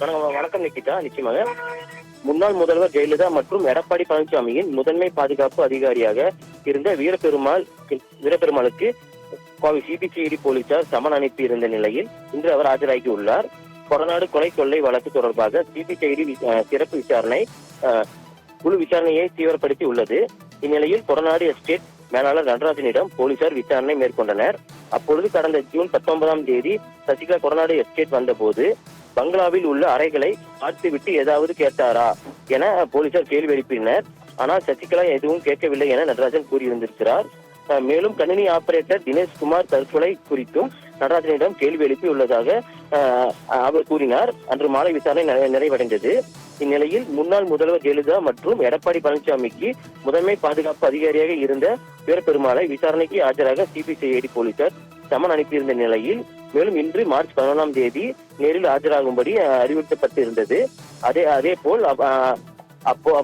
வணக்கம் நிக்கிதா. நிச்சயமாக முன்னாள் முதல்வர் ஜெயலலிதா மற்றும் எடப்பாடி பழனிசாமியின் முதன்மை பாதுகாப்பு அதிகாரியாக இருந்த வீரபெருமாளுக்கு கோவை சிபிசிஐடி போலீசார் சமன் அனுப்பி இருந்த நிலையில் இன்று அவர் ஆஜராகியுள்ளார். கொடநாடு கொலை கொள்ளை வழக்கு தொடர்பாக சிபிசிஐடி சிறப்பு விசாரணை குழு விசாரணையை தீவிரப்படுத்தி உள்ளது. இந்நிலையில் கொடநாடு எஸ்டேட் மேலாளர் நடராஜனிடம் போலீசார் விசாரணை மேற்கொண்டனர். அப்பொழுது கடந்த ஜூன் 19ஆம் தேதி சசிகலா கொடநாடு எஸ்டேட் வந்தபோது பங்களாவில் உள்ள அறைகளை பார்த்துவிட்டு ஏதாவது கேட்டாரா என போலீசார் கேள்வி எழுப்பினர். ஆனால் சசிகலா எதுவும் கேட்கவில்லை என நடராஜன் கூறியிருந்திருக்கிறார். மேலும் கணினி ஆபரேட்டர் தினேஷ்குமார் தற்கொலை குறித்தும் நடராஜனிடம் கேள்வி எழுப்பி உள்ளதாக அவர் கூறினார். அன்று மாலை விசாரணை நிறைவடைந்தது. இந்நிலையில் முன்னாள் முதல்வர் ஜெயலலிதா மற்றும் எடப்பாடி பழனிசாமிக்கு முதன்மை பாதுகாப்பு அதிகாரியாக இருந்த வீரபெருமாளை விசாரணைக்கு ஆஜராக சிபிசிஐடி போலீசார் சமன் அனுப்பியிருந்த நிலையில் மேலும் இன்று மார்ச் 11ஆம் தேதி நேரில் ஆஜராகும்படி அறிவுறுத்தப்பட்டிருந்தது. அதே போல்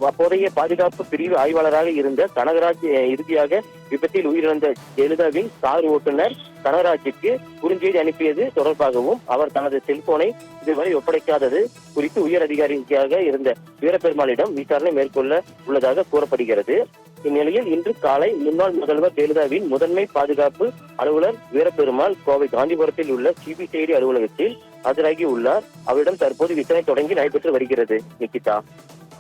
அப்போதைய பாதுகாப்பு பிரிவு ஆய்வாளராக இருந்த கனகராஜ் இறுதியாக விபத்தில் உயிரிழந்த ஜெயலலிதாவின் கார் ஓட்டுநர் கனகராஜுக்கு குறுஞ்செய்தி அனுப்பியது தொடர்பாகவும் அவர் தனது செல்போனை இதுவரை ஒப்படைக்காதது குறித்து உயர் அதிகாரியாக இருந்த வீரபெருமாளிடம் விசாரணை மேற்கொள்ள உள்ளதாக கூறப்படுகிறது. இந்நிலையில் இன்று காலை முன்னாள் முதல்வர் ஜெயலலிதாவின் முதன்மை பாதுகாப்பு அலுவலர் வீரபெருமாள் கோவை காந்திபுரத்தில் உள்ள சிபிசிஐடி அலுவலகத்தில் ஆஜராகி உள்ளார். அவரிடம் தற்போது விசாரணை தொடங்கி நடைபெற்று வருகிறது. நிக்கிதா.